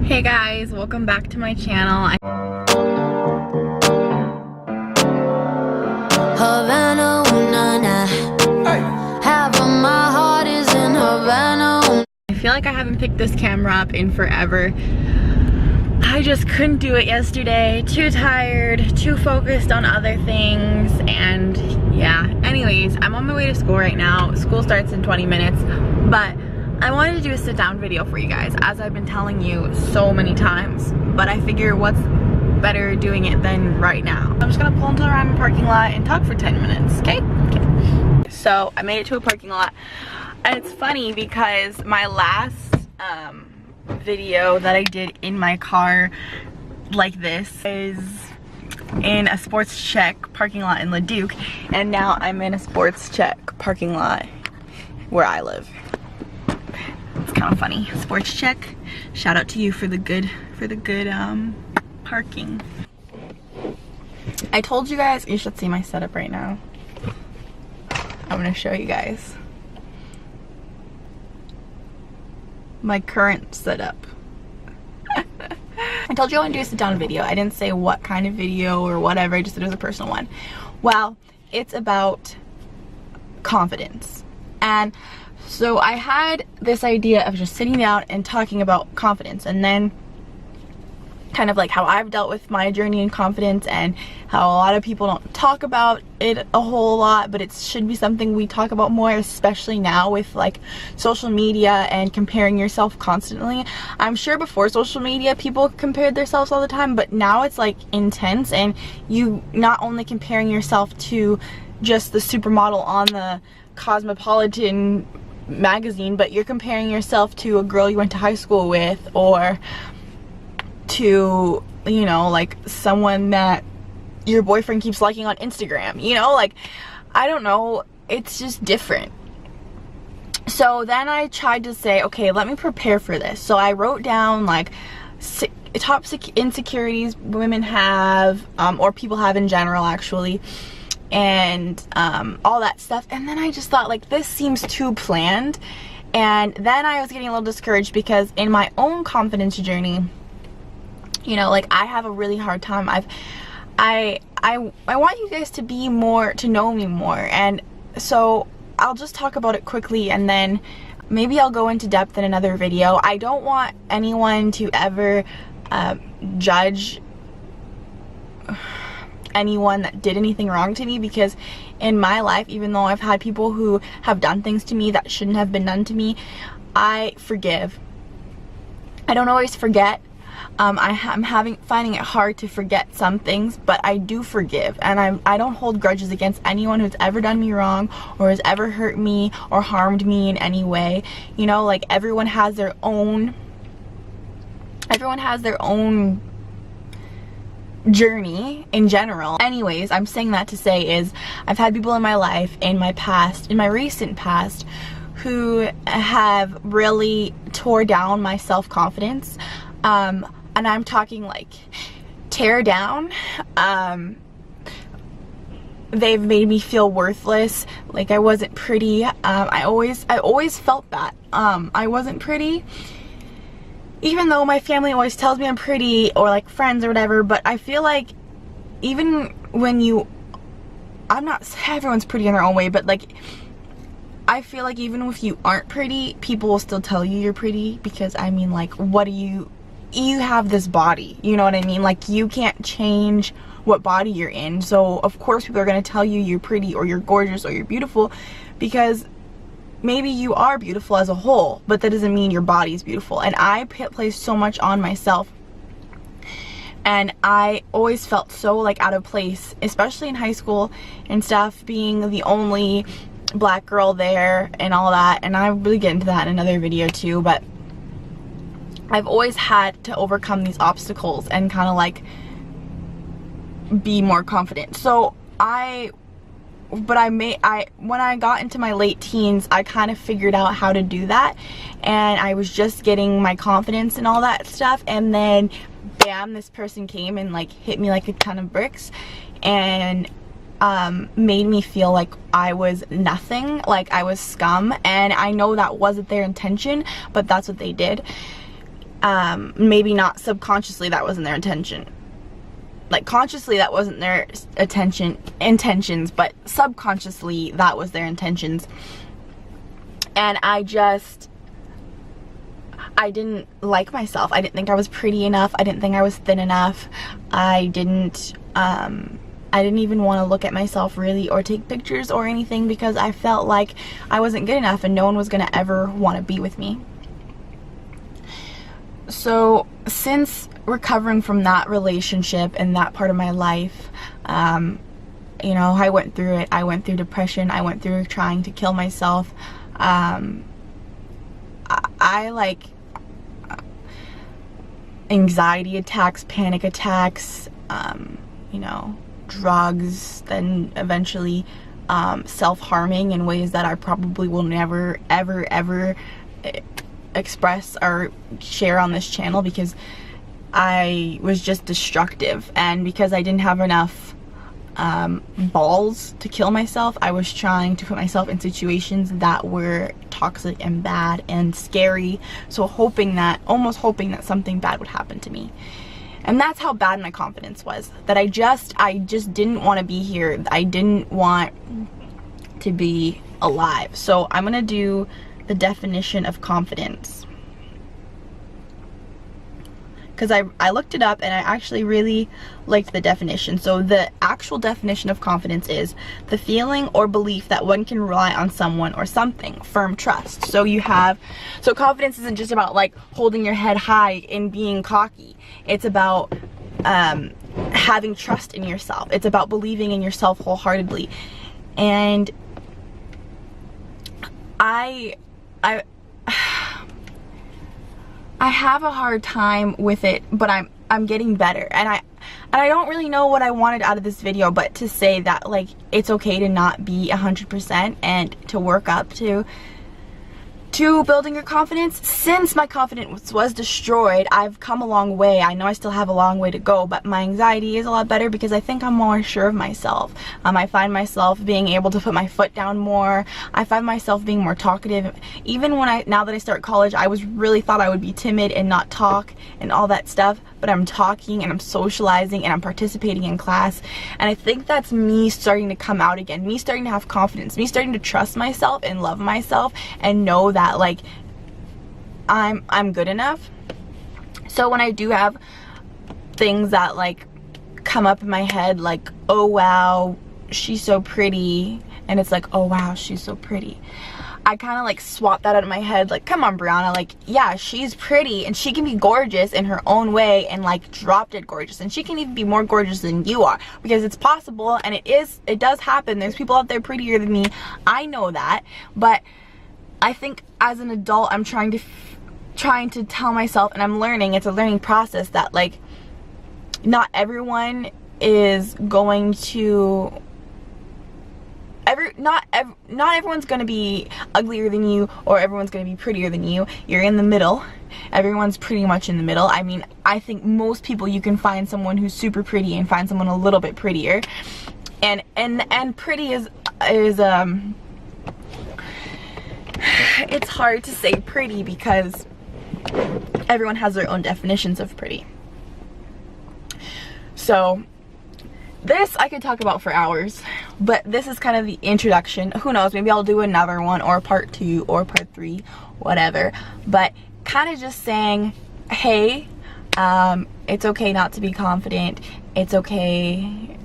Hey guys, welcome back to my channel. Havana, ooh, nah, nah. Half of my heart is in Havana. I feel like I haven't picked this camera up in forever. I just couldn't do it yesterday. Too tired, too focused on other things, and yeah. Anyways, I'm on my way to school right now. School starts in 20 minutes, but I wanted to do a sit down video for you guys, as I've been telling you so many times, but I figure what's better doing it than right now. I'm just gonna pull into the random parking lot and talk for 10 minutes, okay? So I made it to a parking lot, and it's funny because my last video that I did in my car like this is in a Sports Check parking lot in Leduc, and now I'm in a Sports Check parking lot where I live. It's kind of funny. Sports Check, shout out to you for the good parking. I told you guys, you should see my setup right now. I'm gonna show you guys my current setup. I told you I want to do a sit down video. I didn't say what kind of video or whatever, I just said it was a personal one. Well, it's about confidence. And so I had this idea of just sitting down and talking about confidence, and then kind of like how I've dealt with my journey in confidence, and how a lot of people don't talk about it a whole lot, but it should be something we talk about more, especially now with like social media and comparing yourself constantly. I'm sure before social media people compared themselves all the time, but now it's like intense, and you not only comparing yourself to just the supermodel on the Cosmopolitan magazine, but you're comparing yourself to a girl you went to high school with, or to, you know, like someone that your boyfriend keeps liking on Instagram, you know, like, I don't know, it's just different. So then I tried to say, okay, let me prepare for this. So I wrote down like top insecurities women have, or people have in general actually, and all that stuff. And then I just thought, like, this seems too planned. And then I was getting a little discouraged because in my own confidence journey, you know, like, I have a really hard time. I want you guys to be more, to know me more, and so I'll just talk about it quickly, and then maybe I'll go into depth in another video. I don't want anyone to ever judge anyone that did anything wrong to me, because in my life, even though I've had people who have done things to me that shouldn't have been done to me, I forgive. I don't always forget. I'm finding it hard to forget some things, but I do forgive, and I don't hold grudges against anyone who's ever done me wrong, or has ever hurt me or harmed me in any way. You know, like, everyone has their own journey in general. Anyways, I'm saying that to say is, I've had people in my life, in my past, in my recent past, who have really tore down my self-confidence, and I'm talking like tear down. They've made me feel worthless, like I wasn't pretty. I always felt that I wasn't pretty, even though my family always tells me I'm pretty, or like friends or whatever. But I feel like even when I'm not, everyone's pretty in their own way, but like, I feel like even if you aren't pretty, people will still tell you you're pretty, because I mean, like, what do you have this body, you know what I mean? Like, you can't change what body you're in, so of course people are going to tell you you're pretty, or you're gorgeous, or you're beautiful, because maybe you are beautiful as a whole, but that doesn't mean your body is beautiful. And I place so much on myself, and I always felt so like out of place, especially in high school and stuff, being the only black girl there and all that. And I really get into that in another video too, but I've always had to overcome these obstacles and kind of like be more confident. So when I got into my late teens, I kind of figured out how to do that, and I was just getting my confidence and all that stuff, and then bam, this person came and like hit me like a ton of bricks, and made me feel like I was nothing, like I was scum. And I know that wasn't their intention, but that's what they did. maybe not subconsciously that wasn't their intention. Like consciously that wasn't their intentions, but subconsciously that was their intentions. And I didn't like myself. I didn't think I was pretty enough. I didn't think I was thin enough. I didn't even want to look at myself really or take pictures or anything, because I felt like I wasn't good enough and no one was gonna ever want to be with me. So since recovering from that relationship and that part of my life, you know, I went through it. I went through depression. I went through trying to kill myself. I like anxiety attacks, panic attacks, you know, drugs, then eventually self-harming in ways that I probably will never ever express or share on this channel, because I was just destructive, and because I didn't have enough balls to kill myself, I was trying to put myself in situations that were toxic and bad and scary, so almost hoping that something bad would happen to me. And that's how bad my confidence was, that I just didn't want to be here. I didn't want to be alive. So I'm gonna do the definition of confidence, because I looked it up and I actually really liked the definition. So the actual definition of confidence is the feeling or belief that one can rely on someone or something, firm trust. So confidence isn't just about like holding your head high and being cocky. It's about having trust in yourself. It's about believing in yourself wholeheartedly. And I have a hard time with it, but I'm getting better, and I don't really know what I wanted out of this video, but to say that like it's okay to not be 100% and to work up to building your confidence. Since my confidence was destroyed, I've come a long way. I know I still have a long way to go, but my anxiety is a lot better because I think I'm more sure of myself. I find myself being able to put my foot down more. I find myself being more talkative. Even now that I start college, I really thought I would be timid and not talk and all that stuff, but I'm talking and I'm socializing and I'm participating in class, and I think that's me starting to come out again, me starting to have confidence, me starting to trust myself and love myself and know that like I'm good enough. So when I do have things that like come up in my head, like, oh wow, she's so pretty, and it's like, oh wow, she's so pretty, I kind of like swap that out of my head, like, come on Brianna, like, yeah, she's pretty and she can be gorgeous in her own way, and like drop dead gorgeous, and she can even be more gorgeous than you are, because it's possible, and it does happen. There's people out there prettier than me, I know that, but I think as an adult I'm trying to tell myself, and I'm learning, it's a learning process, that like not everyone is going to not everyone's gonna be uglier than you, or everyone's gonna be prettier than you. You're in the middle. Everyone's pretty much in the middle. I mean, I think most people, you can find someone who's super pretty and find someone a little bit prettier, and pretty is it's hard to say pretty because everyone has their own definitions of pretty. So this I could talk about for hours, but this is kind of the introduction. Who knows, maybe I'll do another one, or part 2 or part 3, whatever, but kind of just saying, hey, it's okay not to be confident. It's okay.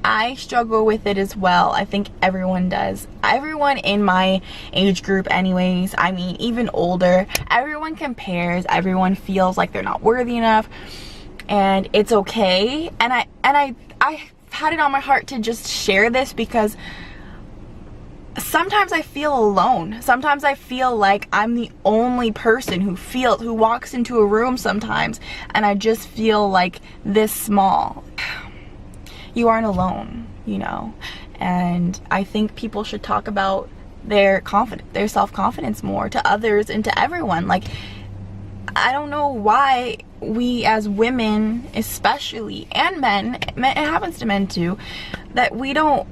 I struggle with it as well. I think everyone does. Everyone in my age group anyways, I mean even older, everyone compares, everyone feels like they're not worthy enough, and it's okay. And I had it on my heart to just share this because sometimes I feel alone. Sometimes I feel like I'm the only person who walks into a room sometimes, and I just feel like this small. You aren't alone, you know, and I think people should talk about their self-confidence more to others and to everyone. Like, I don't know why we as women especially, and men, it happens to men too, that we don't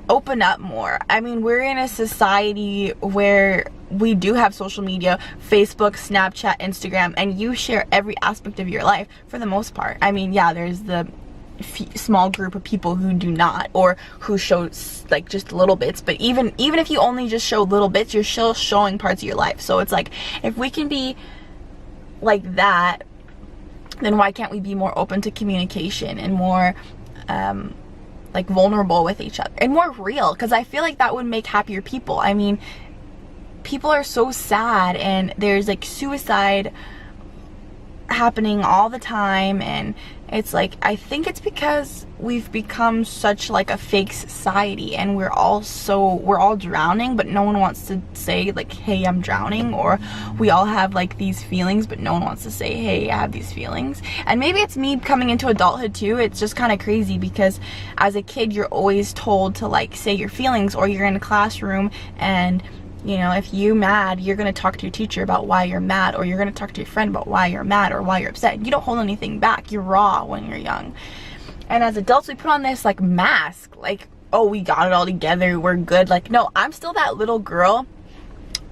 open up more. I mean, we're in a society where we do have social media, Facebook, Snapchat, Instagram, and you share every aspect of your life for the most part. I mean, yeah, there's the small group of people who do not, or who show like just little bits, but even if you only just show little bits, you're still showing parts of your life. So it's like, if we can be like that, then why can't we be more open to communication and more like vulnerable with each other and more real? Because I feel like that would make happier people. I mean, people are so sad, and there's like suicide happening all the time, and it's like, I think it's because we've become such like a fake society, and we're all drowning, but no one wants to say like, hey, I'm drowning. Or we all have like these feelings, but no one wants to say, hey, I have these feelings. And maybe it's me coming into adulthood too. It's just kind of crazy, because as a kid you're always told to like say your feelings, or you're in a classroom and, you know, if you're mad, you're going to talk to your teacher about why you're mad, or you're going to talk to your friend about why you're mad or why you're upset. You don't hold anything back. You're raw when you're young. And as adults, we put on this like mask, like, oh, we got it all together, we're good. Like, no, I'm still that little girl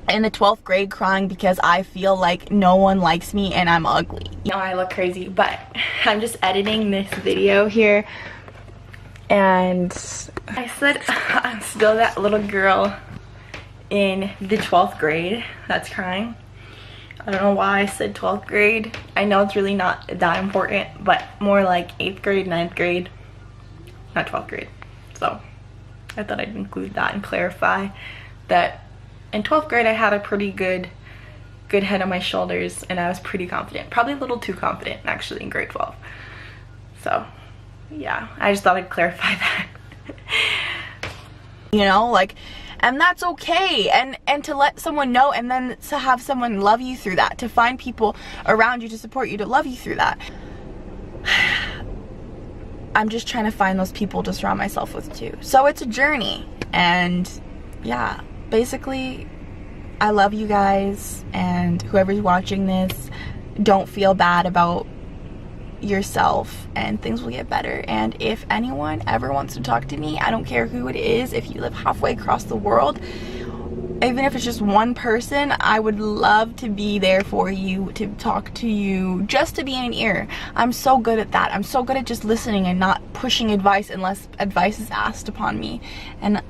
in the 12th grade crying because I feel like no one likes me and I'm ugly. You know, I look crazy, but I'm just editing this video here. And I said I'm still that little girl in the 12th grade that's crying. I don't know why I said 12th grade. I know it's really not that important, but more like 8th grade, 9th grade, not 12th grade. So I thought I'd include that and clarify that in 12th grade I had a pretty good head on my shoulders, and I was pretty confident. Probably a little too confident actually in grade 12. So yeah, I just thought I'd clarify that. You know, like, and that's okay, and to let someone know, and then to have someone love you through that, to find people around you to support you, to love you through that. I'm just trying to find those people to surround myself with too. So it's a journey, and yeah, basically I love you guys, and whoever's watching this, don't feel bad about yourself, and things will get better. And if anyone ever wants to talk to me, I don't care who it is, if you live halfway across the world, even if it's just one person, I would love to be there for you, to talk to you, just to be in an ear. I'm so good at that. I'm so good at just listening and not pushing advice unless advice is asked upon me, and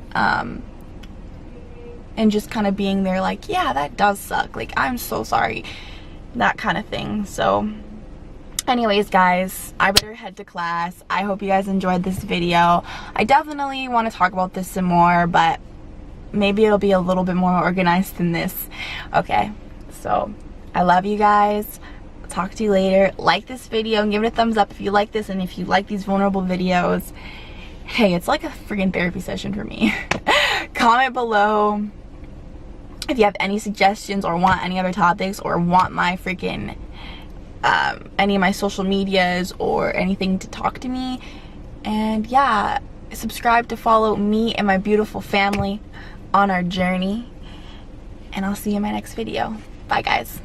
just kind of being there like, yeah, that does suck, like, I'm so sorry, that kind of thing. So anyways, guys, I better head to class. I hope you guys enjoyed this video. I definitely want to talk about this some more, but maybe it'll be a little bit more organized than this. Okay, so I love you guys. Talk to you later. Like this video and give it a thumbs up if you like this, and if you like these vulnerable videos. Hey, it's like a freaking therapy session for me. Comment below if you have any suggestions, or want any other topics, or want my freaking any of my social medias or anything to talk to me. And yeah, subscribe to follow me and my beautiful family on our journey, and I'll see you in my next video. Bye guys.